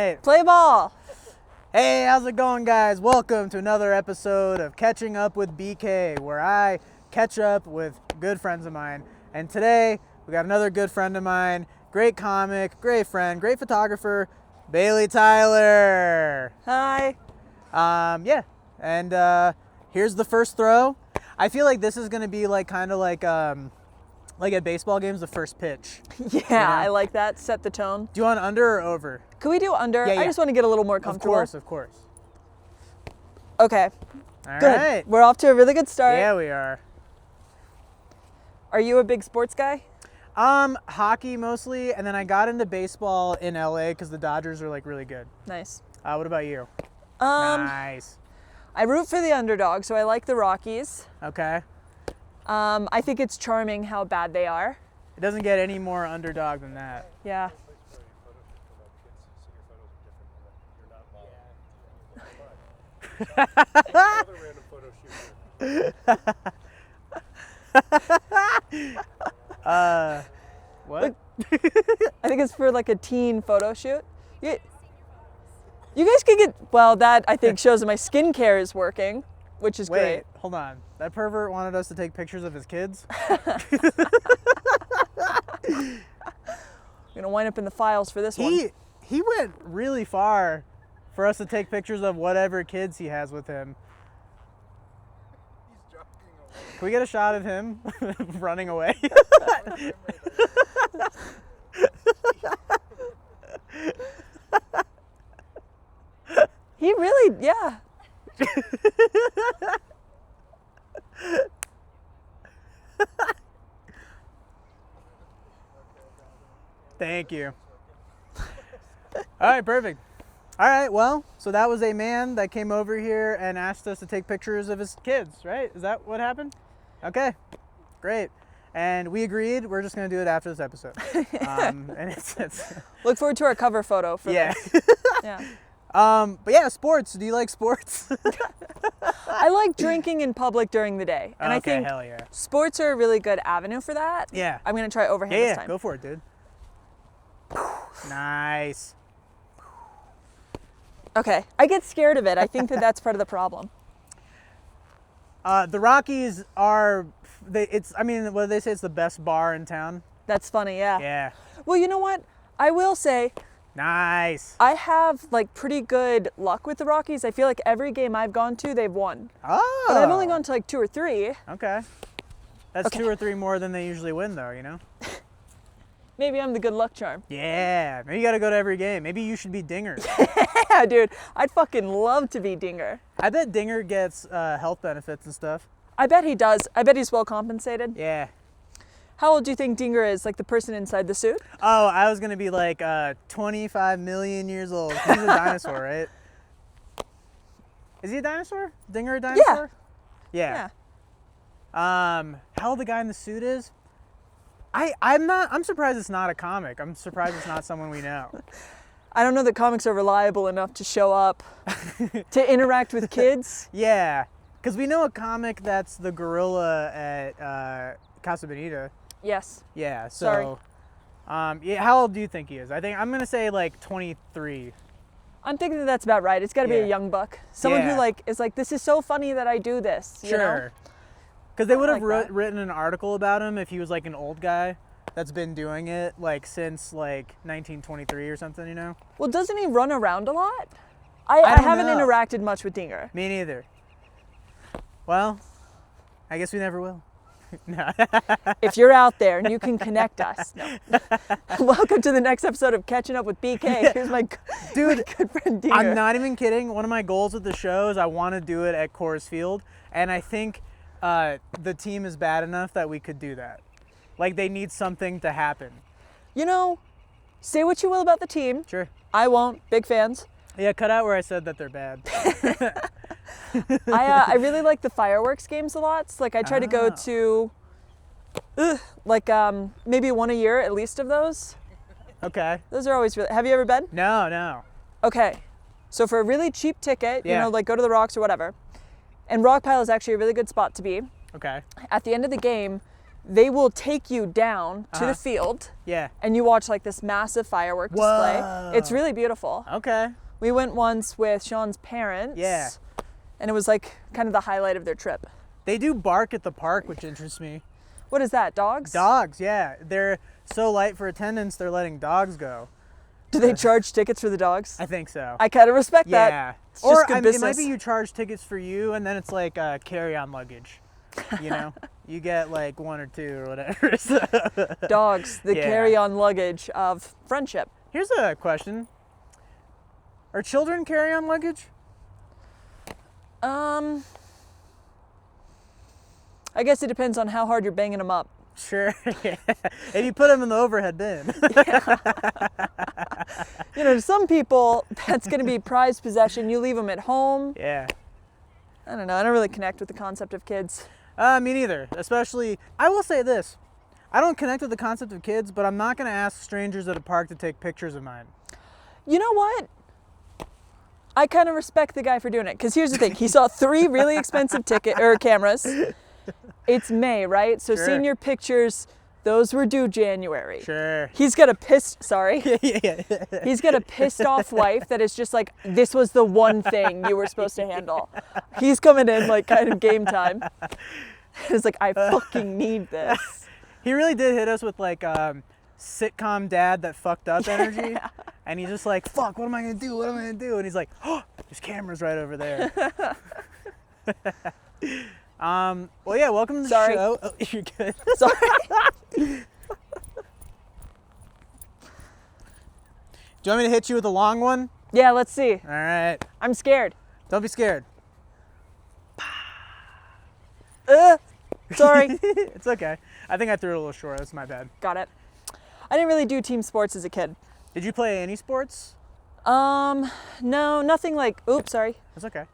right. Play ball. Hey, how's it going, guys? Welcome to another episode of Catching Up with BK, where I catch up with good friends of mine. And today, we got another good friend of mine, great comic, great friend, great photographer, Bailey Tyler. Hi. Here's the first throw. I feel like this is gonna be like kind of like at baseball games, the first pitch. Yeah, I like that. Set the tone. Do you want under or over? Can we do under? Yeah. I just want to get a little more comfortable. Of course. Okay. All Good. right. We're off to a really good start. Yeah, we are. Are you a big sports guy? Hockey mostly, and then I got into baseball in LA because the Dodgers are like really good. Nice. What about you? Nice. I root for the underdog, so I like the Rockies. Okay. I think it's charming how bad they are. It doesn't get any more underdog than that. Yeah. What? I think it's for like a teen photo shoot. You guys could get, well, that I think shows that my skincare is working, which is Wait, great. hold on. That pervert wanted us to take pictures of his kids? I'm gonna wind up in the files for this one. He went really far for us to take pictures of whatever kids he has with him. He's jogging away. Can we get a shot of him running away? He really, yeah. Thank you. All right, perfect. All right, well, so that was a man that came over here and asked us to take pictures of his kids, right? Is that what happened? Okay, great. And we agreed we're just going to do it after this episode. And it's Look forward to our cover photo for yeah. this. Yeah. But yeah, sports. Do you like sports? I like drinking in public during the day. And I Okay, think hell yeah. sports are a really good avenue for that. Yeah. I'm going to try overhand this Yeah, time. go for it, dude. Nice. Okay. I get scared of it. I think that's part of the problem. The Rockies are, what do they say? It's the best bar in town? That's funny, yeah. Yeah. Well, you know what? I will say Nice. I have like pretty good luck with the Rockies. I feel like every game I've gone to, they've won. Oh. But I've only gone to like 2 or 3. Okay. That's Okay. 2 or 3 more than they usually win, though, you know? Maybe I'm the good luck charm. Yeah. Maybe you got to go to every game. Maybe you should be Dinger. Yeah, dude. I'd fucking love to be Dinger. I bet Dinger gets health benefits and stuff. I bet he does. I bet he's well compensated. Yeah. How old do you think Dinger is? Like the person inside the suit? Oh, I was going to be like 25 million years old. He's a dinosaur, right? Is he a dinosaur? Dinger a dinosaur? Yeah. How old the guy in the suit is? I'm surprised it's not a comic. I'm surprised it's not someone we know. I don't know that comics are reliable enough to show up to interact with kids. Yeah, because we know a comic that's the gorilla at Casa Bonita. Yes. Yeah, Sorry. so, how old do you think he is? I'm gonna say like 23. I'm thinking that that's about right. It's got to be Yeah. a young buck. Someone Yeah. who is like, this is so funny that I do this. You know? Sure. Because they would have like that. written an article about him if he was like an old guy that's been doing it like since like 1923 or something, you know? Well, doesn't he run around a lot? I I don't haven't know. interacted much with Dinger. Me neither. Well, I guess we never will. No. If you're out there and you can connect us. No. Welcome to the next episode of Catching Up with BK. Here's my Dude, my good friend Dinger. I'm not even kidding. One of my goals with the show is I want to do it at Coors Field, and I think the team is bad enough that we could do that. Like, they need something to happen. You know, say what you will about the team. Sure. I won't. Big fans. Yeah, cut out where I said that they're bad. I really like the fireworks games a lot. So, like I try to go Oh. to maybe one a year at least of those. Okay. Those are always really. Have you ever been? No. Okay. So for a really cheap ticket, you Yeah. know, like go to the Rocks or whatever. And Rock Pile is actually a really good spot to be. Okay. At the end of the game, they will take you down to the field. Yeah. And you watch like this massive firework display. It's really beautiful. Okay. We went once with Sean's parents. Yeah. And it was like kind of the highlight of their trip. They do bark at the park, which interests me. What is that, dogs? Dogs, yeah. They're so light for attendance, they're letting dogs go. Do they charge tickets for the dogs? I think so. I kind of respect that. Yeah. It's Or just good it business. might be you charge tickets for you, and then it's like carry-on luggage. You know, you get like 1 or 2 or whatever. So. Dogs, the carry-on luggage of friendship. Here's a question: are children carry-on luggage? I guess it depends on how hard you're banging them up. Sure. Yeah. If you put them in the overhead bin. You know, to some people, that's going to be prized possession. You leave them at home. Yeah. I don't know. I don't really connect with the concept of kids. Me neither. Especially, I will say this: I don't connect with the concept of kids, but I'm not going to ask strangers at a park to take pictures of mine. You know what? I kind of respect the guy for doing it, because here's the thing. He saw 3 really expensive cameras. It's May, right? So Sure. senior pictures, those were due January. Sure. He's got a pissed Yeah. He's got a pissed off wife that is just like, this was the one thing you were supposed to handle. He's coming in like kind of game time. It's like, I fucking need this. He really did hit us with like sitcom dad that fucked up energy. And he's just like, fuck, what am I gonna do? What am I gonna do? And he's like, oh, there's cameras right over there. Well, yeah, welcome to the Sorry. show. Oh, you're good. Sorry. Do you want me to hit you with a long one? Yeah, let's see. All right. I'm scared. Don't be scared. Sorry. It's okay. I think I threw it a little short. That's my bad. Got it. I didn't really do team sports as a kid. Did you play any sports? No, nothing like, oops, sorry. That's okay.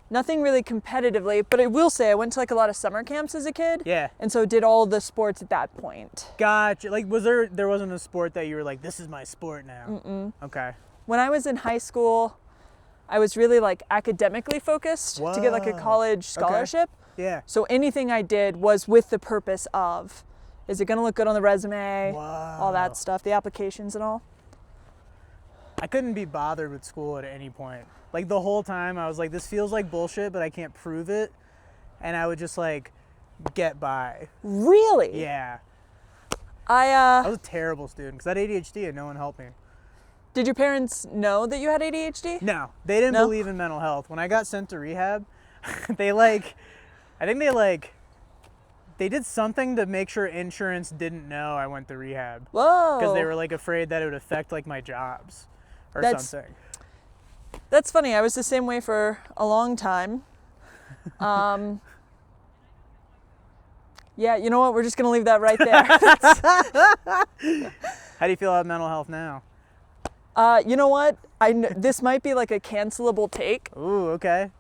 Nothing really competitively, but I will say I went to like a lot of summer camps as a kid. Yeah. And so did all the sports at that point. Gotcha. Like, there wasn't a sport that you were like, this is my sport now? Mm-mm. Okay. When I was in high school, I was really like academically focused to get like a college scholarship. Okay. Yeah. So anything I did was with the purpose of, is it gonna look good on the resume? Wow. All that stuff, the applications and all. I couldn't be bothered with school at any point. Like the whole time I was like, this feels like bullshit, but I can't prove it. And I would just like get by. Really? Yeah. I was a terrible student because I had ADHD and no one helped me. Did your parents know that you had ADHD? No, they didn't believe in mental health. When I got sent to rehab, they did something to make sure insurance didn't know I went to rehab. Whoa. Because they were like afraid that it would affect like my jobs or something. That's funny. I was the same way for a long time. Yeah, you know what? We're just going to leave that right there. How do you feel about mental health now? You know what? This might be like a cancelable take. Ooh, okay.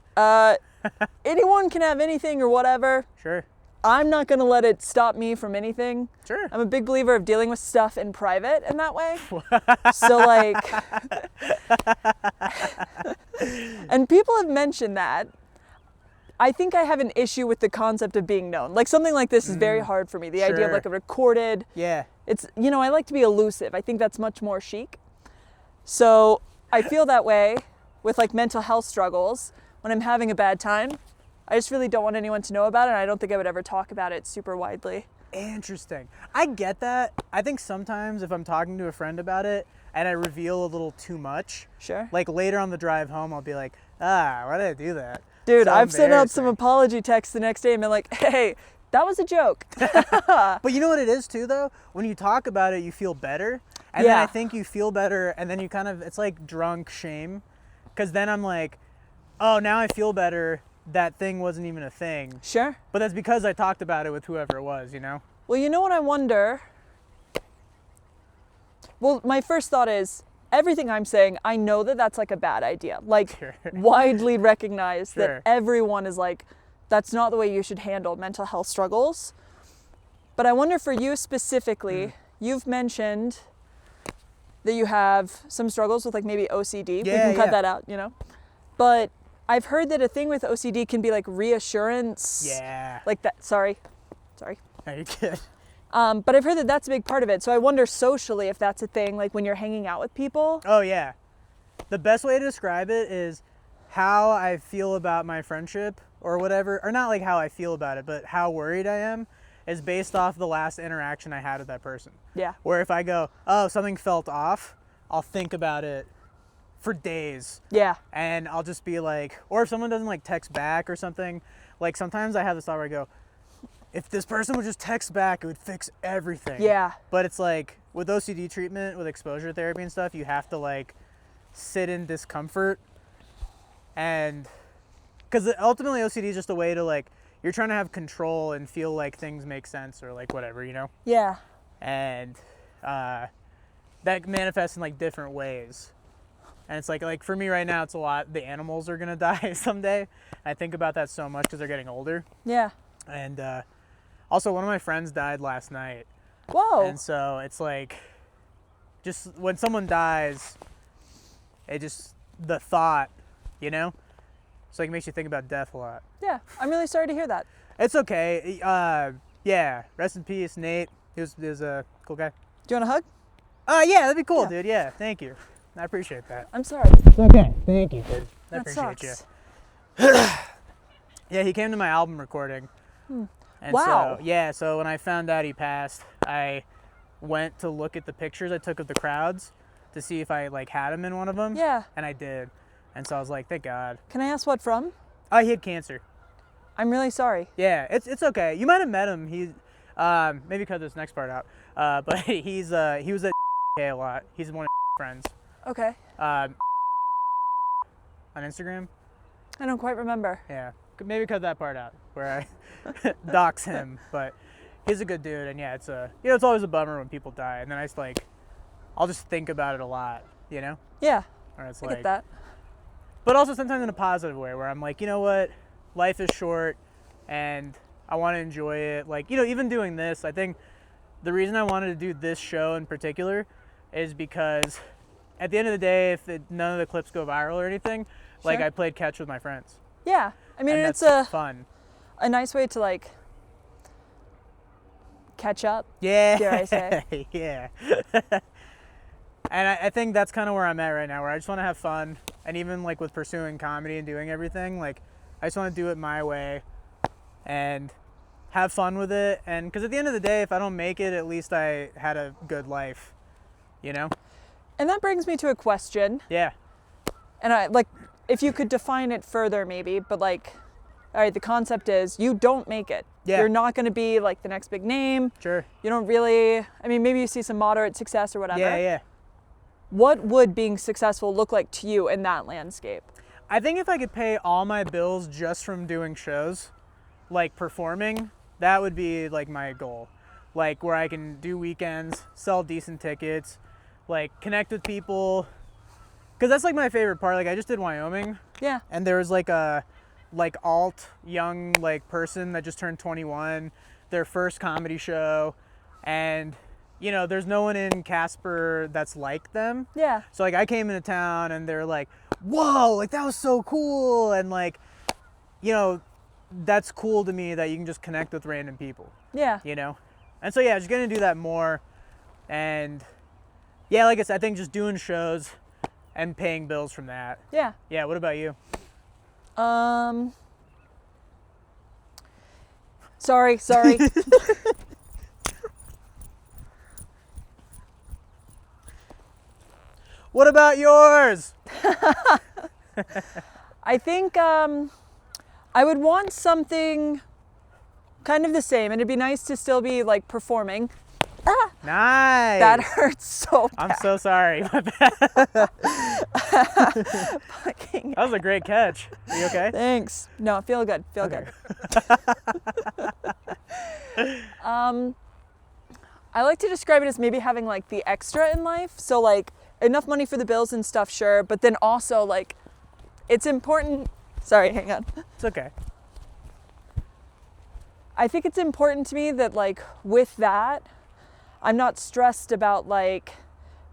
Anyone can have anything or whatever. Sure. I'm not going to let it stop me from anything. Sure. I'm a big believer of dealing with stuff in private in that way. So like, and people have mentioned that. I think I have an issue with the concept of being known. Like something like this is very hard for me. The idea of like a recorded, yeah. It's, you know, I like to be elusive. I think that's much more chic. So I feel that way with like mental health struggles. When I'm having a bad time, I just really don't want anyone to know about it, and I don't think I would ever talk about it super widely. Interesting. I get that. I think sometimes if I'm talking to a friend about it and I reveal a little too much, Sure. like later on the drive home, I'll be like, why did I do that? Dude, So I've sent out some embarrassing. apology texts the next day and been like, hey, that was a joke. But you know what it is too, though? When you talk about it, you feel better. And then Yeah. I think you feel better, and then you kind of, it's like drunk shame. Because then I'm like, oh, now I feel better. That thing wasn't even a thing. Sure. But that's because I talked about it with whoever it was, you know? Well, you know what I wonder? Well, my first thought is, everything I'm saying, I know that that's like a bad idea. Like, Sure. widely recognized Sure. that everyone is like, that's not the way you should handle mental health struggles. But I wonder for you specifically, you've mentioned that you have some struggles with like maybe OCD. We can cut that out, you know? But I've heard that a thing with OCD can be like reassurance. Yeah. Like that, sorry. No, you're good. But I've heard that that's a big part of it. So I wonder socially if that's a thing, like when you're hanging out with people. Oh yeah. The best way to describe it is how I feel about my friendship or whatever, or not like how I feel about it, but how worried I am is based off the last interaction I had with that person. Yeah. Where if I go, oh, something felt off, I'll think about it for days. Yeah. And I'll just be like, or if someone doesn't like text back or something, like sometimes I have this thought where I go, if this person would just text back, it would fix everything. Yeah. But it's like with OCD treatment, with exposure therapy and stuff, you have to like sit in discomfort. And because ultimately OCD is just a way to like, you're trying to have control and feel like things make sense or like whatever, you know? Yeah. And that manifests in like different ways. And it's like for me right now, it's a lot, the animals are gonna die someday. I think about that so much because they're getting older. Yeah. And also one of my friends died last night. Whoa. And so it's like, just when someone dies, it just, the thought, you know? It's like it makes you think about death a lot. Yeah. I'm really sorry to hear that. It's okay. Yeah, rest in peace, Nate. He was a cool guy. Do you want a hug? Yeah, that'd be cool, Yeah. dude. Yeah, thank you. I appreciate that. I'm sorry. It's okay. Thank you, dude. I That appreciate sucks. you. Yeah, he came to my album recording. And Wow. so when I found out he passed, I went to look at the pictures I took of the crowds to see if I like had him in one of them. Yeah. And I did. And so I was like, thank God. Can I ask what from? Oh, he had cancer. I'm really sorry. Yeah, it's okay. You might have met him. He maybe cut this next part out. But he was at a lot. He's one of friends. Okay. On Instagram. I don't quite remember. Yeah, maybe cut that part out where I dox him. But he's a good dude, and yeah, it's it's always a bummer when people die, and then I'll just think about it a lot, you know. Yeah. Or it's I like get that. But also sometimes in a positive way where I'm like, you know what, life is short and I want to enjoy it. Like, even doing this, I think the reason I wanted to do this show in particular is because at the end of the day, if none of the clips go viral or anything, like Sure. I played catch with my friends. Yeah. I mean, And it's that's fun. a nice way to like catch up. Yeah. Dare I say. Yeah. And I think that's kind of where I'm at right now, where I just want to have fun. And even like with pursuing comedy and doing everything, like I just want to do it my way and have fun with it. And because at the end of the day, if I don't make it, at least I had a good life, you know? And that brings me to a question. Yeah. And I like, if you could define it further maybe, but like, all right, the concept is you don't make it. Yeah. You're not going to be like the next big name. Sure. You don't really, I mean, maybe you see some moderate success or whatever. Yeah, yeah. What would being successful look like to you in that landscape? I think if I could pay all my bills just from doing shows, like performing, that would be like my goal. Like where I can do weekends, sell decent tickets, like connect with people. Cause that's like my favorite part. Like I just did Wyoming. Yeah. And there was like a alt young like person that just turned 21, their first comedy show. And there's no one in Casper that's like them. Yeah. So like I came into town and they're like, whoa, like that was so cool. And like, that's cool to me that you can just connect with random people, Yeah. And so yeah, just gonna do that more. And yeah, like I said, I think just doing shows and paying bills from that. Yeah. Yeah, what about you? Sorry. What about yours? I think I would want something kind of the same, and it'd be nice to still be like performing. Nice. That hurts so bad. I'm so sorry. My bad. Fucking- That was a great catch. Are you okay? Thanks. No, feel good. Feel Okay. good. I like to describe it as maybe having like the extra in life. So like enough money for the bills and stuff, sure, but then also like it's important. Sorry, hang on. It's okay. I think it's important to me that like with that, I'm not stressed about like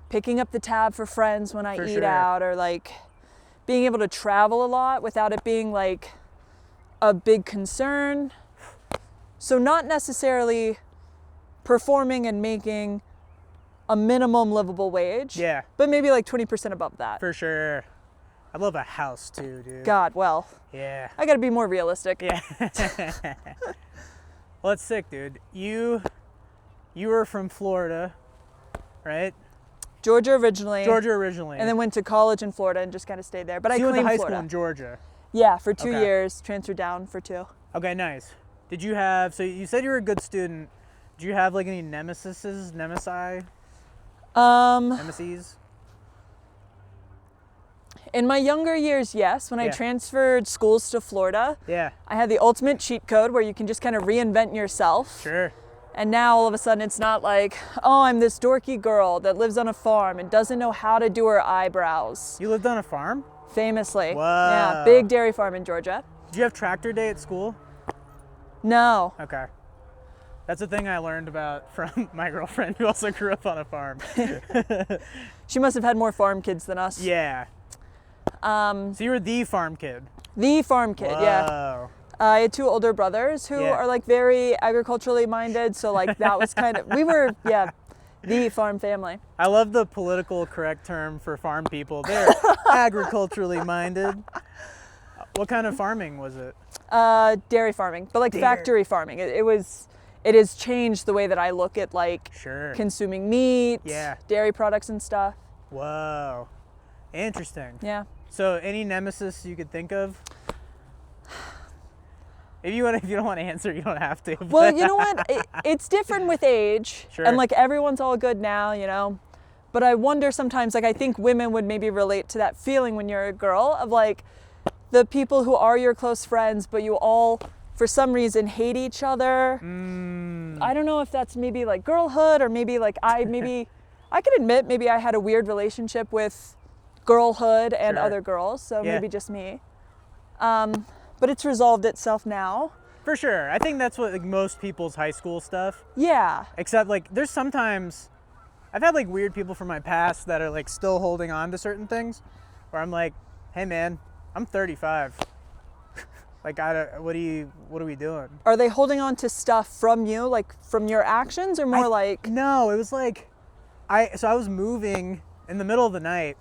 picking up the tab for friends when I For eat sure. out, or like being able to travel a lot without it being like a big concern. So not necessarily performing and making a minimum livable wage. Yeah. But maybe like 20% above that. For sure. I'd love a house too, dude. God, well. Yeah. I gotta be more realistic. Yeah. Well, that's sick, dude. You were from Florida, right? Georgia originally. And then went to college in Florida and just kind of stayed there. But so I you went to claimed high Florida. school in Georgia. Yeah, for 2 Okay. years. Transferred down for 2. Okay, nice. Did you have, so you said you were a good student. Did you have like any nemesis? In my younger years, yes. When I Yeah. transferred schools to Florida, Yeah. I had the ultimate cheat code where you can just kind of reinvent yourself. Sure. And now all of a sudden it's not like, oh, I'm this dorky girl that lives on a farm and doesn't know how to do her eyebrows. You lived on a farm? Famously. Whoa. Yeah, big dairy farm in Georgia. Did you have tractor day at school? No. Okay. That's a thing I learned about from my girlfriend who also grew up on a farm. She must have had more farm kids than us. Yeah. So you were the farm kid? The farm kid, yeah. Whoa. I had 2 older brothers who Yeah. are like very agriculturally minded. So like that was kind of, we were, yeah, the farm family. I love the political correct term for farm people. They're agriculturally minded. What kind of farming was it? Dairy farming, but like Dairy. factory farming. It has changed the way that I look at like Sure. consuming meat, Yeah. dairy products and stuff. Whoa. Interesting. Yeah. So any nemesis you could think of? If you don't want to answer, you don't have to. Well, you know what? It's different with age. Sure. And like everyone's all good now, you know. But I wonder sometimes, like I think women would maybe relate to that feeling when you're a girl of like the people who are your close friends, but you all for some reason hate each other. I don't know if that's maybe like girlhood or maybe like I can admit maybe I had a weird relationship with girlhood and Sure. other girls, so Yeah. maybe just me. But it's resolved itself now. For sure. I think that's what like most people's high school stuff. Yeah. Except like there's sometimes I've had like weird people from my past that are like still holding on to certain things where I'm like, hey man, I'm 35. Like what are we doing? Are they holding on to stuff from you, like from your actions, or more like? No, it was like I was moving in the middle of the night.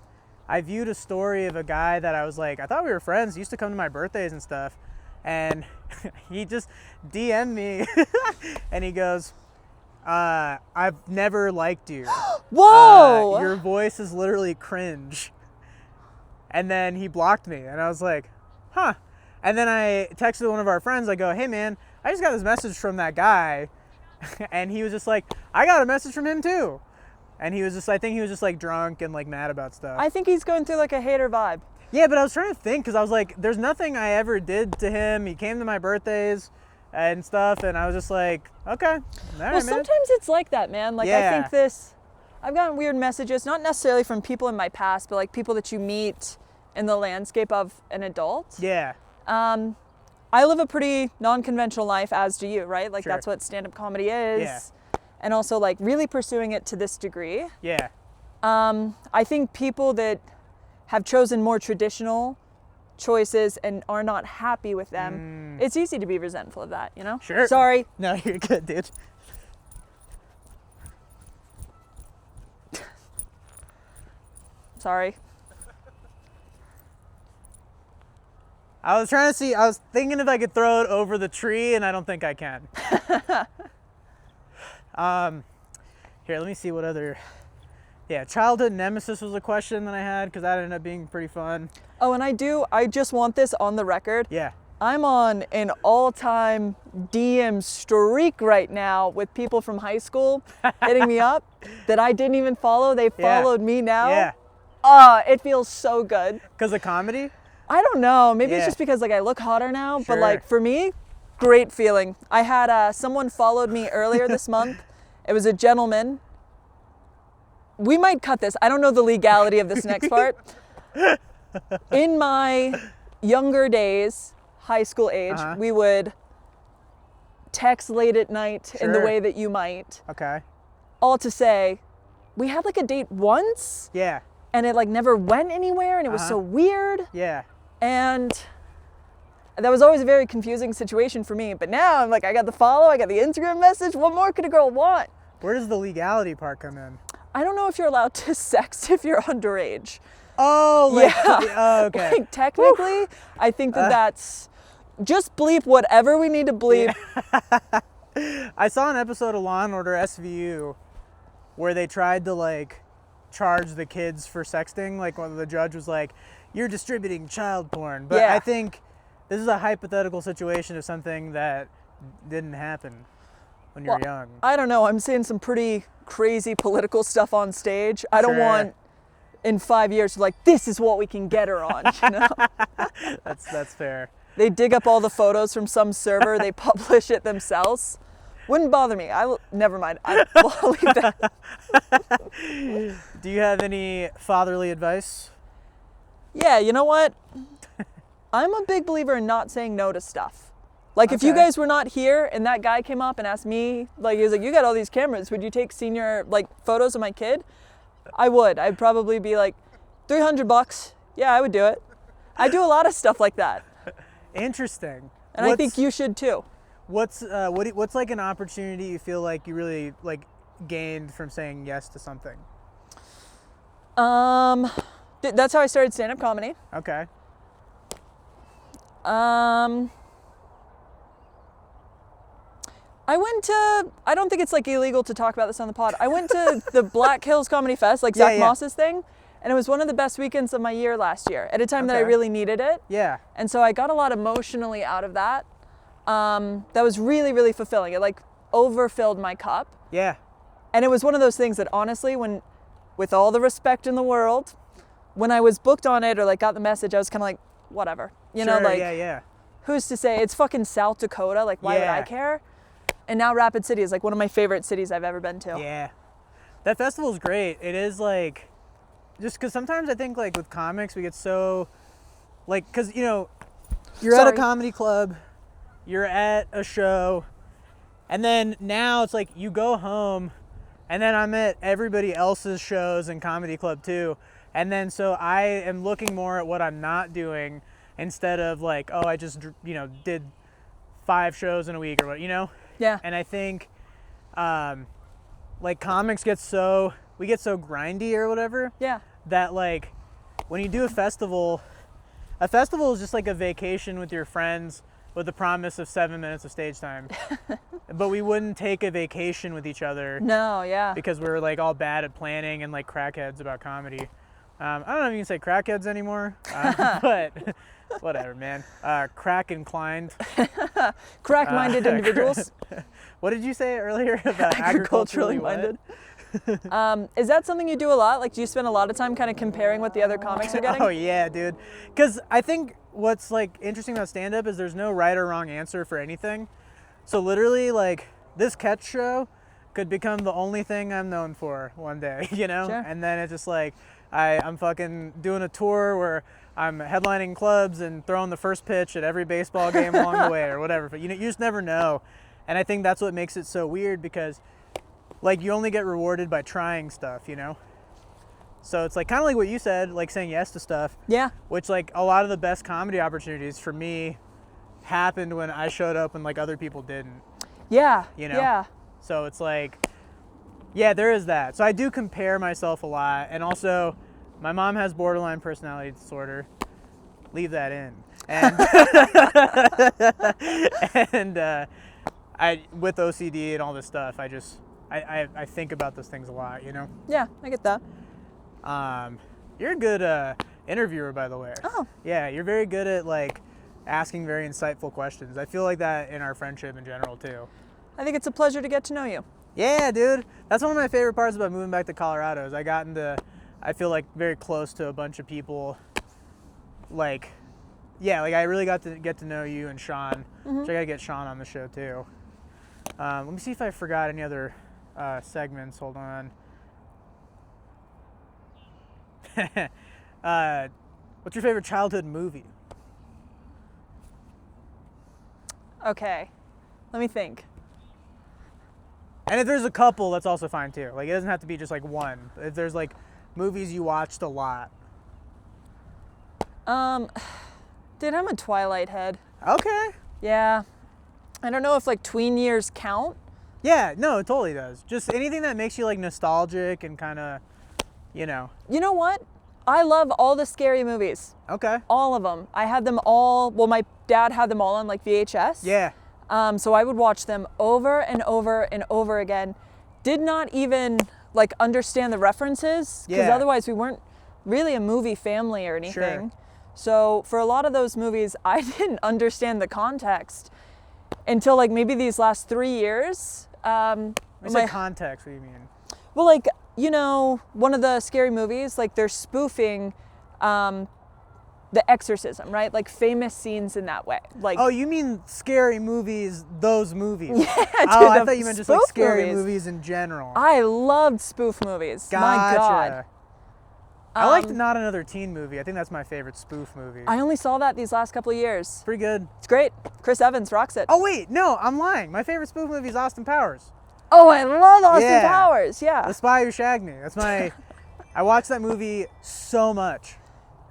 I viewed a story of a guy that I was like, I thought we were friends. He used to come to my birthdays and stuff. And he just DM'd me and he goes, I've never liked you. Whoa! Your voice is literally cringe. And then he blocked me and I was like, huh. And then I texted one of our friends. I go, hey man, I just got this message from that guy. And he was just like, I got a message from him too. And he was just, I think he was just like drunk and like mad about stuff. I think he's going through like a hater vibe. Yeah, but I was trying to think because I was like, there's nothing I ever did to him. He came to my birthdays and stuff. And I was just like, okay. All right, Well, man. sometimes it's like that, man. Like I Yeah. think I've gotten weird messages, not necessarily from people in my past, but like people that you meet in the landscape of an adult. Yeah. I live a pretty non-conventional life, as do you, right? Like Sure. that's what stand-up comedy is. Yeah. And also like really pursuing it to this degree. Yeah. I think people that have chosen more traditional choices and are not happy with them, it's easy to be resentful of that, you know? Sure. Sorry. No, you're good, dude. Sorry. I was thinking if I could throw it over the tree, and I don't think I can. Here, let me see what other. Yeah, childhood nemesis was a question that I had because that ended up being pretty fun. Oh, and I just want this on the record. Yeah. I'm on an all-time DM streak right now with people from high school hitting me up that I didn't even follow. They Yeah. followed me now. Yeah. It feels so good. Because of comedy? I don't know. Maybe it's Yeah. just because like I look hotter now, Sure. but like for me, great feeling. I had someone followed me earlier this month. It was a gentleman. We might cut this. I don't know the legality of this next part. In my younger days, high school age, Uh-huh. we would text late at night in the Sure. way that you might. Okay. All to say, we had like a date once Yeah. and it like never went anywhere and it was so weird. Yeah. And that was always a very confusing situation for me. But now I'm like, I got the follow, I got the Instagram message. What more could a girl want? Where does the legality part come in? I don't know if you're allowed to sext if you're underage. Oh, like, yeah. Oh, okay. Like, technically, I think that's just bleep whatever we need to bleep. Yeah. I saw an episode of Law and Order SVU where they tried to like charge the kids for sexting. Like when the judge was like, "You're distributing child porn." But Yeah. I think this is a hypothetical situation of something that didn't happen when you were young. I don't know. I'm seeing some pretty crazy political stuff on stage. I don't Sure. want in 5 years like this is what we can get her on. You know? That's fair. They dig up all the photos from some server. They publish it themselves. Wouldn't bother me. Never mind. I'll leave that. Do you have any fatherly advice? Yeah, you know what? I'm a big believer in not saying no to stuff. Like if you Okay. guys were not here and that guy came up and asked me, like he was like, you got all these cameras, would you take senior like photos of my kid? I would. I'd probably be like, $300. Yeah, I would do it. I do a lot of stuff like that. Interesting. And I think you should too. What's like an opportunity you feel like you really like gained from saying yes to something? That's how I started stand-up comedy. Okay. I don't think it's like illegal to talk about this on the pod. I went to the Black Hills Comedy Fest, like Zach Yeah. Moss's thing, and it was one of the best weekends of my year last year at a time that I Okay. really needed it. Yeah. And so I got a lot emotionally out of that. That was really, really fulfilling. It like overfilled my cup. Yeah. And it was one of those things that honestly, with all the respect in the world, when I was booked on it or like got the message, I was kind of like, whatever. You know, Sure, like, yeah. who's to say? It's fucking South Dakota. Like, why would I Yeah. care? And now Rapid City is like one of my favorite cities I've ever been to. Yeah. That festival's great. It is like, just because sometimes I think like with comics we get so, like, because you know, you're at a Sorry. comedy club, you're at a show, and then now it's like you go home, and then I'm at everybody else's shows and comedy club too, and then so I am looking more at what I'm not doing instead of like, oh, I just did 5 shows in a week or what, you know. Yeah. And I think, like comics get so grindy or whatever. Yeah. That like, when you do a festival is just like a vacation with your friends with the promise of 7 minutes of stage time. But we wouldn't take a vacation with each other No, yeah. because we're like all bad at planning and like crackheads about comedy. I don't know if you can say crackheads anymore, but whatever, man. Crack inclined. Crack-minded individuals. What did you say earlier about Agriculturally agriculturally minded? Is that something you do a lot? Like, do you spend a lot of time kind of comparing what the other comics are getting? Oh yeah, dude. Because I think what's like interesting about stand-up is there's no right or wrong answer for anything. So literally, like this catch show could become the only thing I'm known for one day, you know? Sure. And then it's just like I'm fucking doing a tour where I'm headlining clubs and throwing the first pitch at every baseball game along the way or whatever. But you just never know. And I think that's what makes it so weird because like you only get rewarded by trying stuff, you know? So it's like kind of like what you said, like saying yes to stuff. Yeah. Which like a lot of the best comedy opportunities for me happened when I showed up and like other people didn't, Yeah. you know? Yeah. So it's like, yeah, there is that. So I do compare myself a lot. And also my mom has borderline personality disorder. Leave that in. And, I with OCD and all this stuff, I think about those things a lot, you know? Yeah, I get that. You're a good interviewer, by the way. Oh. Yeah, you're very good at like asking very insightful questions. I feel like that in our friendship in general too. I think it's a pleasure to get to know you. Yeah, dude. That's one of my favorite parts about moving back to Colorado is I feel like very close to a bunch of people. Like, yeah, like I really got to get to know you and Sean. Mm-hmm. So I gotta get Sean on the show too. Let me see if I forgot any other segments. Hold on. What's your favorite childhood movie? Okay. Let me think. And if there's a couple, that's also fine too. Like it doesn't have to be just like one. If there's like movies you watched a lot. Dude, I'm a Twilight head. Okay. Yeah. I don't know if like tween years count. Yeah, no, it totally does. Just anything that makes you like nostalgic and kind of, you know. You know what? I love all the scary movies. Okay. All of them. I had them all. Well, my dad had them all on like VHS. Yeah. So I would watch them over and over and over again. Did not even like understand the references because Yeah. otherwise we weren't really a movie family or anything. Sure. So for a lot of those movies, I didn't understand the context until like maybe these last 3 years. When you say context, what do you mean? Well, like, you know, one of the scary movies, like they're spoofing The Exorcism, right? Like famous scenes in that way. Like, Oh, you mean scary movies, those movies? yeah, dude, Oh, I the thought you meant just like spoof scary movies in general. I loved spoof movies. Gotcha. My God. I liked Not Another Teen Movie. I think that's my favorite spoof movie. I only saw that these last couple of years. Pretty good. It's great. Chris Evans rocks it. Oh wait, no, I'm lying. My favorite spoof movie is Austin Powers. Oh, I love Austin Yeah. Powers. Yeah. The Spy Who Shagged Me. That's my. I watched that movie so much.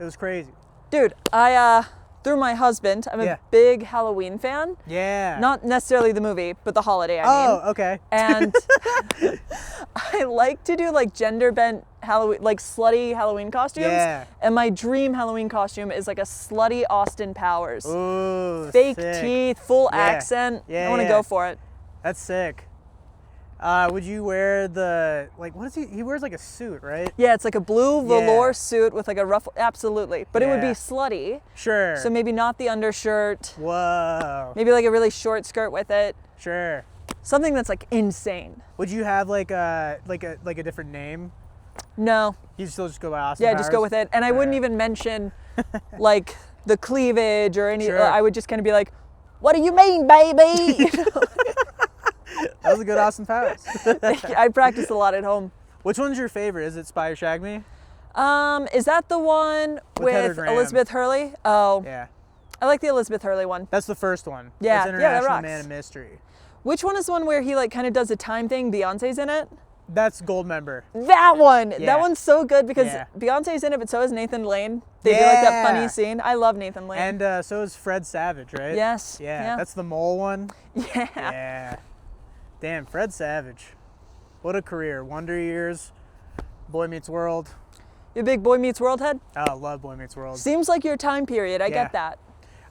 It was crazy. Dude, I through my husband, I'm Yeah. a big Halloween fan. Yeah. Not necessarily the movie, but the holiday, I mean. Oh, okay. And I like to do like gender bent Halloween, like slutty Halloween costumes. Yeah. And my dream Halloween costume is like a slutty Austin Powers. Ooh, Fake sick. teeth, full Yeah. accent. Yeah, I want to yeah. go for it. That's sick. Would you wear the like? What is he? He wears like a suit, right? Yeah, it's like a blue velour Yeah. suit with like a ruffle. Absolutely. But it would be Yeah. slutty. Sure. So maybe not the undershirt. Whoa. Maybe like a really short skirt with it. Sure. Something that's like insane. Would you have like a different name? No. You still just go by Austin Yeah, Powers? just go with it. And I wouldn't Alright. even mention like the cleavage or any. Sure. I would just kind of be like, "What do you mean, baby?" You know? That was a good Austin Powers. I practice a lot at home. Which one's your favorite? Is it Spy Who Shagged Me? Is that the one With Heather with Graham. Elizabeth Hurley? Oh, Yeah. I like the Elizabeth Hurley one. That's the first one. Yeah, That's yeah, that International rocks. Man of Mystery. Which one is the one where he like kind of does a time thing? Beyonce's in it. That's Goldmember. That one. Yeah. That one's so good because Yeah. Beyonce's in it, but so is Nathan Lane. They do like that Yeah. funny scene. I love Nathan Lane. And so is Fred Savage, right? Yes. Yeah, Yeah. that's the mole one. yeah. Yeah. Damn, Fred Savage. What a career. Wonder Years, Boy Meets World. You a big Boy Meets World head? Oh, love Boy Meets World. Seems like your time period. I Yeah. get that.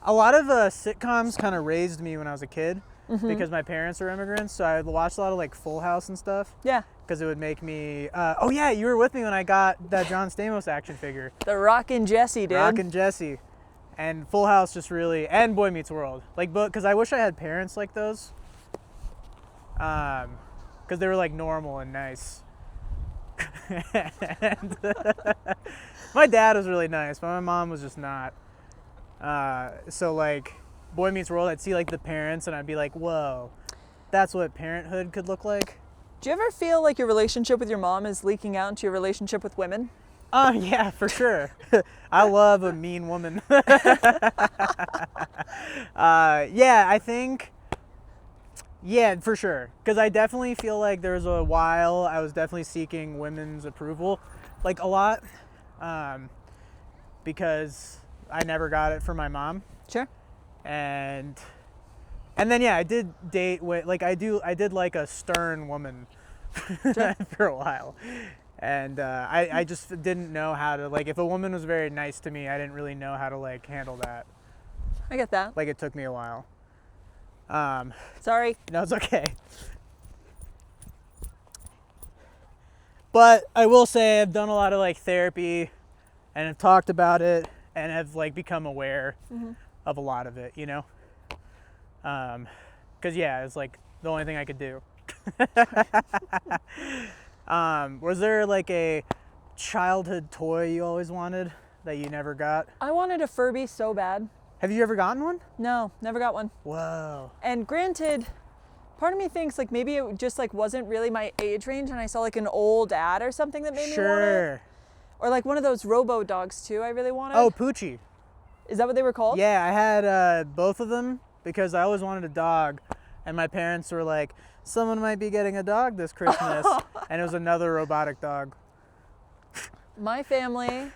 A lot of sitcoms kind of raised me when I was a kid Mm-hmm. because my parents are immigrants, so I watched a lot of like Full House and stuff Yeah. because it would make me. Oh yeah, you were with me when I got that John Stamos action figure, The Rockin' Jesse, dude. Rock and Jesse, and Full House just really, and Boy Meets World, like, but because I wish I had parents like those, because they were like normal and nice. And, my dad was really nice, but my mom was just not. So like Boy Meets World, I'd see like the parents and I'd be like, whoa, that's what parenthood could look like. Do you ever feel like your relationship with your mom is leaking out into your relationship with women? Oh yeah, for sure. I love a mean woman. Yeah, I think, yeah, for sure. Because I definitely feel like there was a while I was definitely seeking women's approval, like a lot, because I never got it from my mom. Sure. And then yeah, I did date with like I did like a stern woman for a while, and I just didn't know how to, like, if a woman was very nice to me, I didn't really know how to like handle that. I get that. Like it took me a while. Sorry. No, it's okay. But I will say I've done a lot of like therapy, and have talked about it, and have like become aware of a lot of it, you know. Because yeah, it's like the only thing I could do. Was there like a childhood toy you always wanted that you never got? I wanted a Furby so bad. Have you ever gotten one? No, never got one. Whoa. And granted, part of me thinks like maybe it just like wasn't really my age range and I saw like an old ad or something that made me want it. Sure. Or like one of those robo dogs too, I really wanted. Oh, Poochie. Is that what they were called? Yeah, I had both of them because I always wanted a dog, and my parents were like, someone might be getting a dog this Christmas, and it was another robotic dog. My family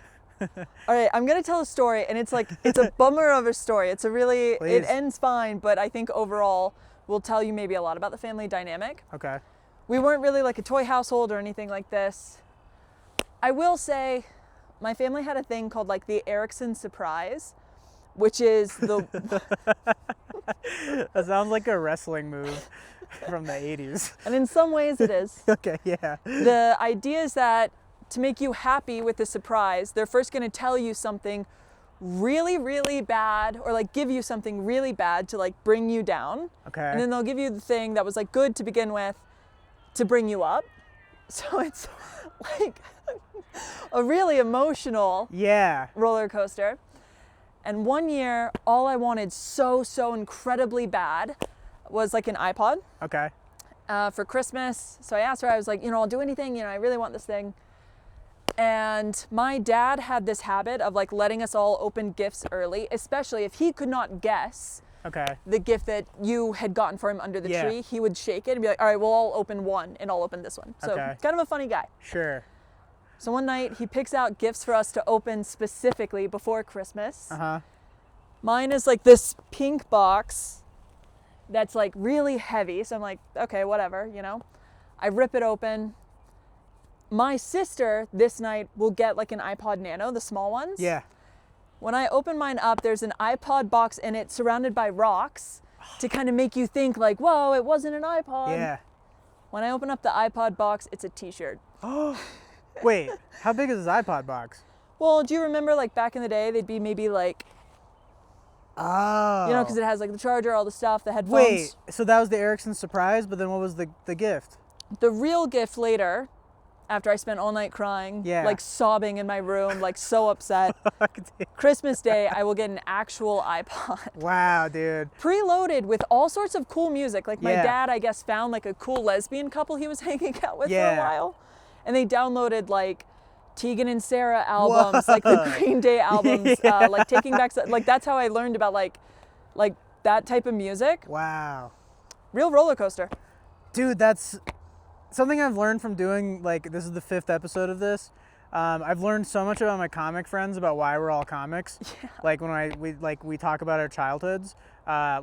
All right, I'm gonna tell a story, and it's a bummer of a story. It's a really, Please. it ends fine, but I think overall will tell you maybe a lot about the family dynamic. Okay. We weren't really like a toy household or anything like this. I will say, my family had a thing called like the Erickson surprise, which is the That sounds like a wrestling move from the 80s. and in some ways it is. Okay, yeah. The idea is that to make you happy with the surprise, they're first going to tell you something really, really bad, or like give you something really bad to like bring you down. Okay. And then they'll give you the thing that was like good to begin with to bring you up. So it's like a really emotional Yeah. roller coaster. And one year, all I wanted so incredibly bad was like an iPod Okay. for Christmas. So I asked her, I was like, I'll do anything, I really want this thing. And my dad had this habit of like letting us all open gifts early, especially if he could not guess Okay. the gift that you had gotten for him under the Yeah. tree. He would shake it and be like, all right, we'll all open one and I'll open this one. So Okay. kind of a funny guy. Sure. So one night he picks out gifts for us to open specifically before Christmas. Uh-huh. Mine is like this pink box that's like really heavy. So I'm like, okay, whatever, I rip it open. My sister this night will get like an iPod Nano, the small ones. Yeah. When I open mine up, there's an iPod box in it surrounded by rocks to kind of make you think like, whoa, it wasn't an iPod. Yeah. When I open up the iPod box, it's a t-shirt. Wait, how big is this iPod box? Well, do you remember like back in the day, they'd be maybe like, Oh. because it has like the charger, all the stuff, the headphones. Wait, so that was the Erickson surprise, but then what was the gift? The real gift later, after I spent all night crying, Yeah. like sobbing in my room, like so upset. Christmas Day, I will get an actual iPod. Wow, dude. Preloaded with all sorts of cool music. Like my Yeah. dad, I guess, found like a cool lesbian couple he was hanging out with for Yeah. a while. And they downloaded like Tegan and Sarah albums, like the Green Day albums, Yeah. like Taking Back, like that's how I learned about like that type of music. Wow. Real roller coaster. Dude, that's something I've learned from doing, like, this is the 5th episode of this. I've learned so much about my comic friends, about why we're all comics. Yeah. Like when we talk about our childhoods, I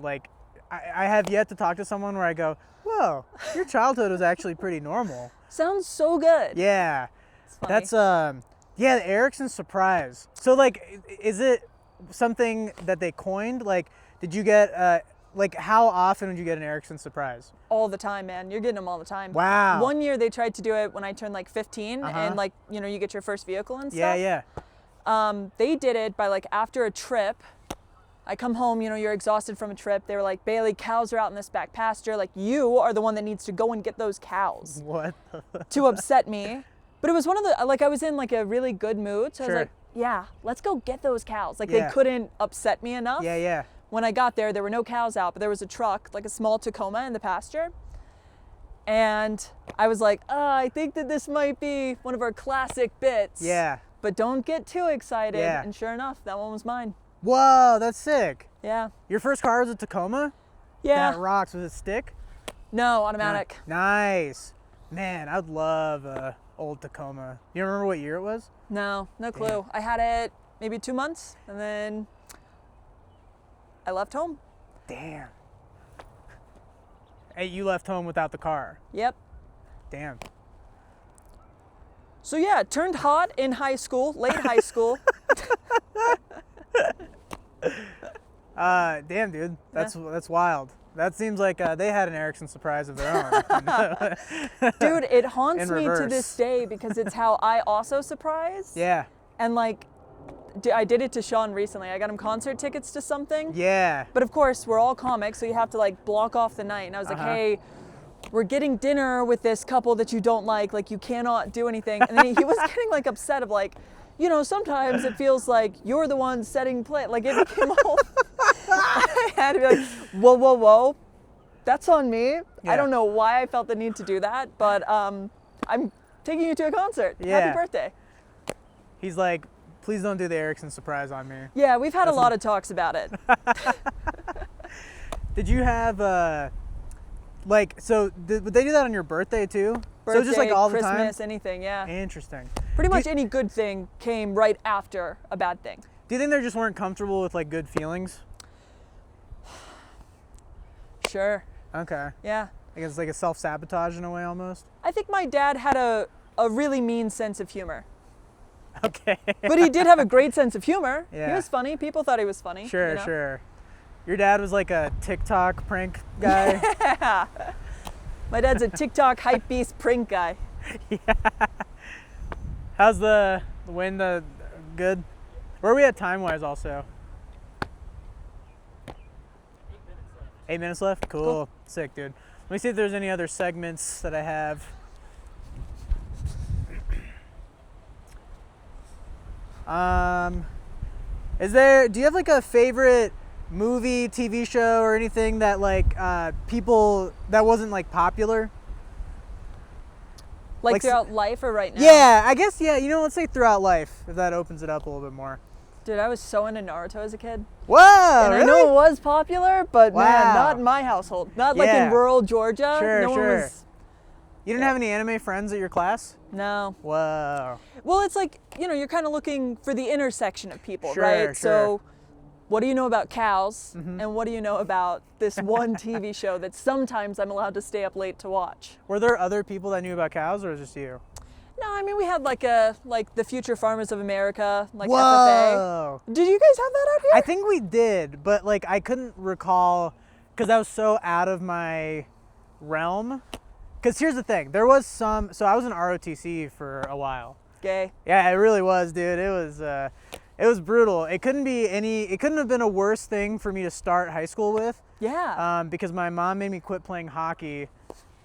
have yet to talk to someone where I go, whoa, your childhood was actually pretty normal. Sounds so good. Yeah. It's funny. That's yeah, the Erickson surprise. So like, is it something that they coined? Like, did you get like, how often would you get an Erickson surprise? All the time, man. You're getting them all the time. Wow. One year they tried to do it when I turned like 15 Uh-huh. and like, you get your first vehicle and Yeah, stuff. yeah. They did it by like after a trip. I come home, you're exhausted from a trip. They were like, Bailey, cows are out in this back pasture. Like, you are the one that needs to go and get those cows. What? To upset me. But it was one of the, like, I was in like a really good mood. So I Sure. was like, yeah, let's go get those cows. Like, Yeah. they couldn't upset me enough. Yeah, yeah. When I got there, there were no cows out, but there was a truck, like a small Tacoma in the pasture. And I was like, I think that this might be one of our classic bits. Yeah. But don't get too excited. Yeah. And sure enough, that one was mine. Whoa, that's sick. Yeah. Your first car was a Tacoma? Yeah. That rocks. Was it stick? No, automatic. Nice. Man, I'd love a old Tacoma. You remember what year it was? No clue. Damn. I had it maybe 2 months and then I left home. Damn. Hey, you left home without the car. Yep. Damn. So yeah, turned hot in high school, late high school. Damn, dude. That's wild. That seems like they had an Erickson surprise of their own. Dude, it haunts In me to reverse. this day because it's how I also surprise. Yeah. And like, I did it to Sean recently. I got him concert tickets to something. Yeah. But of course, we're all comics, so you have to like block off the night. And I was like, Uh-huh. hey, we're getting dinner with this couple that you don't like you cannot do anything. And then he was getting like upset of like, sometimes it feels like you're the one setting play. Like it became a whole, I had to be like, whoa, that's on me. Yeah. I don't know why I felt the need to do that, but I'm taking you to a concert. Yeah. Happy birthday. He's like, please don't do the Erickson surprise on me. Yeah, we've had a lot of talks about it. Did you have would they do that on your birthday too? Birthday, So just like all the Christmas, time? anything, yeah. Interesting. Pretty much any good thing came right after a bad thing. Do you think they just weren't comfortable with like good feelings? Sure. Okay. Yeah. I guess it's like a self-sabotage in a way almost. I think my dad had a really mean sense of humor. Okay. But he did have a great sense of humor. Yeah. He was funny. People thought he was funny. Sure, you know? sure. Your dad was like a TikTok prank guy? Yeah. My dad's a TikTok hype beast prank guy. Yeah. How's the wind? Good? Where are we at time-wise also? 8 minutes left? Cool. Sick, dude. Let me see if there's any other segments that I have. Do you have like a favorite movie, TV show, or anything that like people that wasn't like popular? Like throughout life or right now? Yeah, I guess, yeah, let's say throughout life, if that opens it up a little bit more. Dude, I was so into Naruto as a kid. Whoa, And really? I know it was popular, but Wow. man, not in my household. Not like Yeah. in rural Georgia. Sure, no sure. one was. You didn't have any anime friends at your class? No. Whoa. Well, it's like, you're kind of looking for the intersection of people, Sure, right? sure. So, what do you know about cows? Mm-hmm. And what do you know about this one TV show that sometimes I'm allowed to stay up late to watch? Were there other people that knew about cows, or was it just you? No, I mean, we had like the Future Farmers of America, like FFA. Whoa. Did you guys have that out here? I think we did, but like I couldn't recall because that was so out of my realm. Because here's the thing, there was so I was in ROTC for a while. Gay. Yeah, it really was, dude. It was brutal. It couldn't have been a worse thing for me to start high school with. Yeah. Because my mom made me quit playing hockey.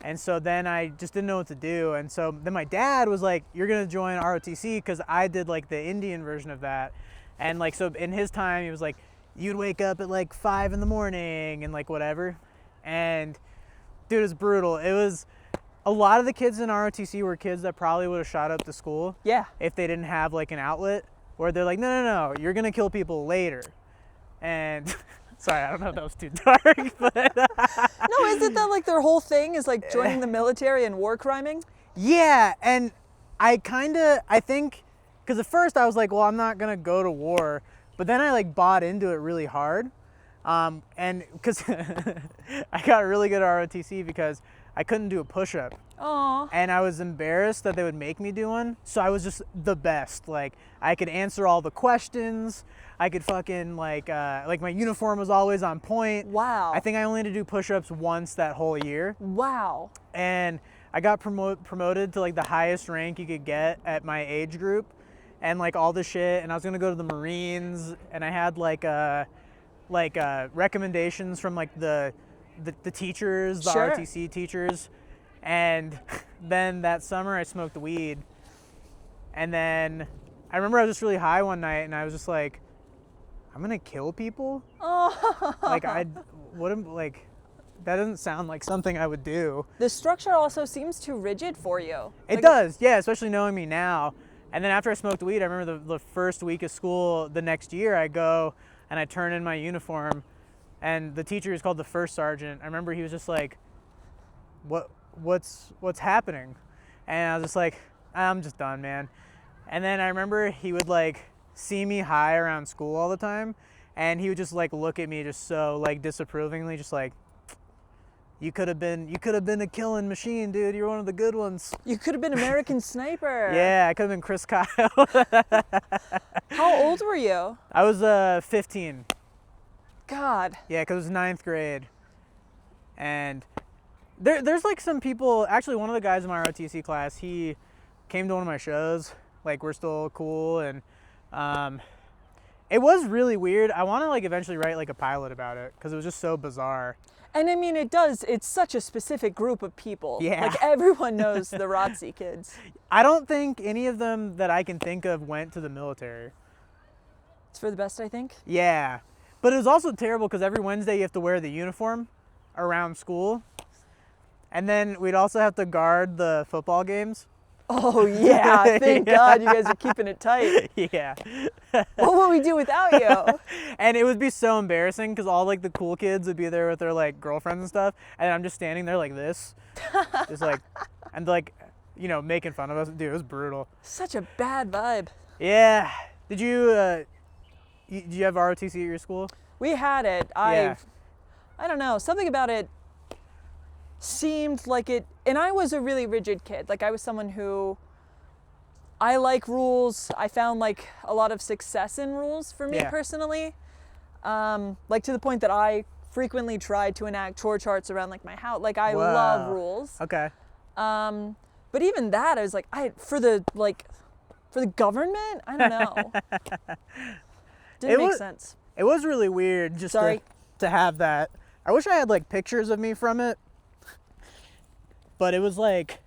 And so then I just didn't know what to do. And so then my dad was like, you're going to join ROTC, because I did like the Indian version of that. And like, so in his time, he was like, you'd wake up at like 5 in the morning and like whatever. And dude, it was brutal. It was, a lot of the kids in ROTC were kids that probably would have shot up to school. Yeah. If they didn't have like an outlet where they're like, no, you're going to kill people later. And sorry, I don't know if that was too dark, but No, is it that like their whole thing is like joining the military and war criming? yeah, and I think, because at first I was like, well, I'm not gonna go to war, but then I like bought into it really hard, and because I got really good at ROTC because I couldn't do a push-up. Aw. And I was embarrassed that they would make me do one. So I was just the best. Like, I could answer all the questions. I could fucking like my uniform was always on point. Wow. I think I only had to do push-ups once that whole year. Wow. And I got promoted to like the highest rank you could get at my age group, and like all this shit. And I was gonna go to the Marines, and I had like recommendations from like the teachers, the Sure. ROTC teachers. And then that summer I smoked weed, and then I remember I was just really high one night, and I was just like, I'm gonna kill people. Oh. Like that doesn't sound like something I would do. The structure also seems too rigid for you. It does, yeah, especially knowing me now. And then after I smoked weed, I remember the first week of school the next year, I go and I turn in my uniform, and the teacher is called the first sergeant. I remember he was just like, what's happening? And I was just like, I'm just done, man. And then I remember he would like see me high around school all the time, and he would just like look at me just so like disapprovingly, just like, you could have been a killing machine, dude. You're one of the good ones. You could have been American Sniper. Yeah, I could have been Chris Kyle. How old were you? I was 15. God. Yeah, because it was 9th grade. And there's like some people, actually one of the guys in my ROTC class, he came to one of my shows. Like, we're still cool, and it was really weird. I want to like eventually write like a pilot about it, because it was just so bizarre. And I mean, it's such a specific group of people. Yeah. Like, everyone knows the ROTC kids. I don't think any of them that I can think of went to the military. It's for the best, I think. Yeah. But it was also terrible because every Wednesday you have to wear the uniform around school. And then we'd also have to guard the football games. Oh, yeah. Thank God you guys are keeping it tight. Yeah. What would we do without you? And it would be so embarrassing because all like the cool kids would be there with their like girlfriends and stuff. And I'm just standing there like this. Just like, and like, you know, making fun of us. Dude, it was brutal. Such a bad vibe. Yeah. Did you, did you have ROTC at your school? We had it. Yeah. I don't know, something about it seemed like it, and I was a really rigid kid. Like I was someone who, I like rules. I found like a lot of success in rules for me personally. Like to the point that I frequently tried to enact chore charts around like my house. Like I love rules. Okay. But even that, I was like, for the government, I don't know. Didn't make sense. It was really weird just to have that. I wish I had like pictures of me from it. But it was like,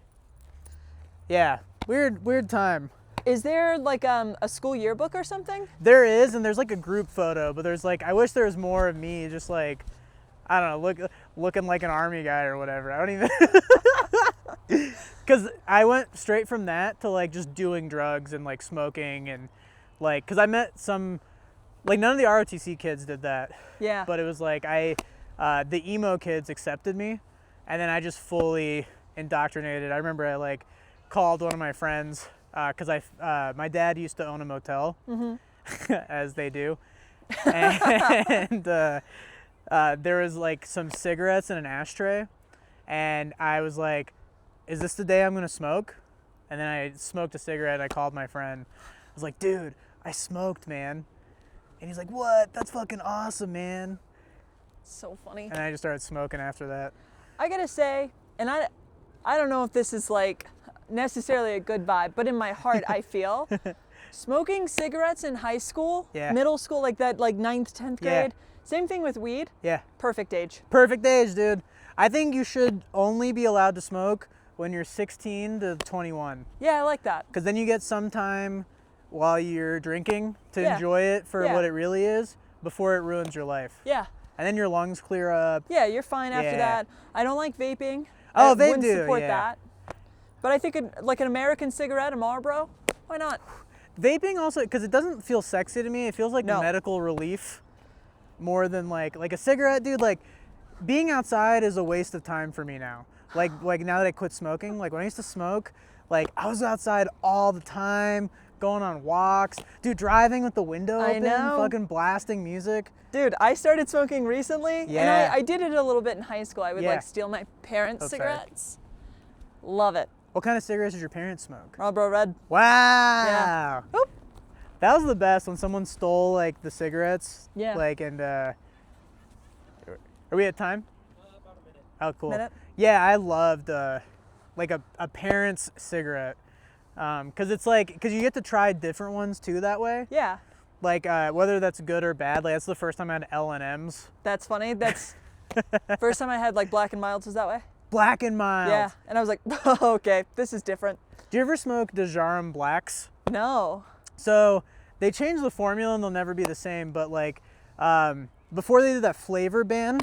yeah, weird time. Is there like a school yearbook or something? There is, and there's like a group photo, but there's like, I wish there was more of me just like, I don't know, looking like an army guy or whatever. I don't even, because I went straight from that to like just doing drugs and like smoking and like, because I met some, like none of the ROTC kids did that. Yeah. But it was like the emo kids accepted me, and then I just fully indoctrinated. I remember I like called one of my friends because my dad used to own a motel, as they do, and there was like some cigarettes in an ashtray, and I was like, "Is this the day I'm gonna smoke?" And then I smoked a cigarette. And I called my friend. I was like, "Dude, I smoked, man." And he's like, "What? That's fucking awesome, man." So funny. And I just started smoking after that. I gotta say, and I don't know if this is like necessarily a good vibe, but in my heart I feel smoking cigarettes in high school, middle school, like that, like 9th, 10th grade. Same thing with weed. Yeah. Perfect age. Perfect age, dude. I think you should only be allowed to smoke when you're 16 to 21. Yeah, I like that. Because then you get some time while you're drinking to enjoy it for what it really is before it ruins your life. Yeah. And then your lungs clear up. Yeah, you're fine after that. I don't like vaping. Oh, I wouldn't support yeah. that. But I think like an American cigarette, a Marlboro, why not? Vaping also, because it doesn't feel sexy to me. It feels like medical relief more than like a cigarette, dude. Like being outside is a waste of time for me now. Like now that I quit smoking, like when I used to smoke, like I was outside all the time, going on walks, dude, driving with the window open, fucking blasting music. Dude, I started smoking recently, and I did it a little bit in high school. I would like steal my parents' cigarettes. Love it. What kind of cigarettes did your parents smoke? Marlboro Red. Wow. Yeah. Oop. That was the best when someone stole like the cigarettes. Yeah. Like and are we at time? About a minute. Oh, cool. Minute? Yeah, I loved like a parent's cigarette. Because it's like, because you get to try different ones too that way. Yeah. Like whether that's good or bad. Like that's the first time I had L&Ms. That's funny. That's first time I had like Black and Milds was that way. Black and Mild. Yeah, and I was like, oh, okay, this is different. Do you ever smoke Dejarum Blacks? No. So they changed the formula and they'll never be the same. But like before they did that flavor ban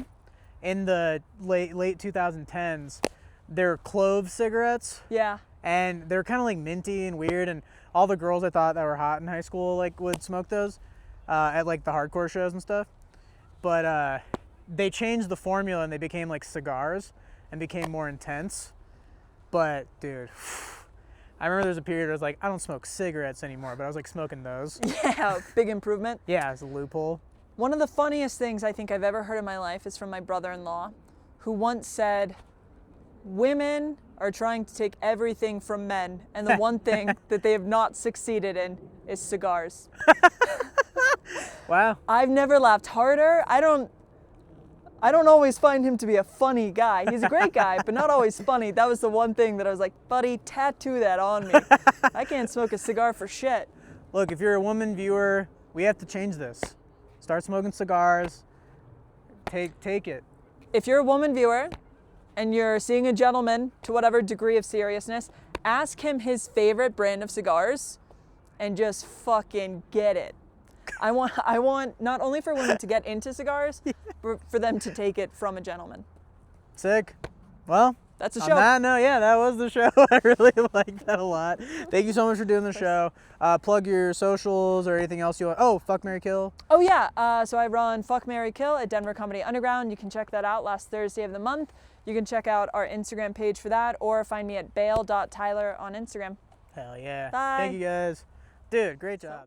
in the late 2010s, they're clove cigarettes. Yeah. And they're kind of like minty and weird, and all the girls I thought that were hot in high school like would smoke those at like the hardcore shows and stuff. But they changed the formula and they became like cigars and became more intense. But dude, I remember there was a period where I was like, I don't smoke cigarettes anymore, but I was like smoking those. Yeah, big improvement. Yeah, it's a loophole. One of the funniest things I think I've ever heard in my life is from my brother-in-law, who once said, women are trying to take everything from men, and the one thing that they have not succeeded in is cigars. Wow. I've never laughed harder. I don't always find him to be a funny guy. He's a great guy, but not always funny. That was the one thing that I was like, buddy, tattoo that on me. I can't smoke a cigar for shit. Look, if you're a woman viewer, we have to change this. Start smoking cigars. Take it. If you're a woman viewer and you're seeing a gentleman to whatever degree of seriousness, ask him his favorite brand of cigars and just fucking get it. I want not only for women to get into cigars, but for them to take it from a gentleman. Sick. Well, that's the on show. that note, yeah, that was the show. I really liked that a lot. Thank you so much for doing the show. Plug your socials or anything else you want. Oh, Fuck, Marry, Kill. Oh yeah, so I run Fuck, Marry, Kill at Denver Comedy Underground. You can check that out last Thursday of the month. You can check out our Instagram page for that, or find me at bale.tyler on Instagram. Hell yeah. Bye. Thank you guys. Dude, great job.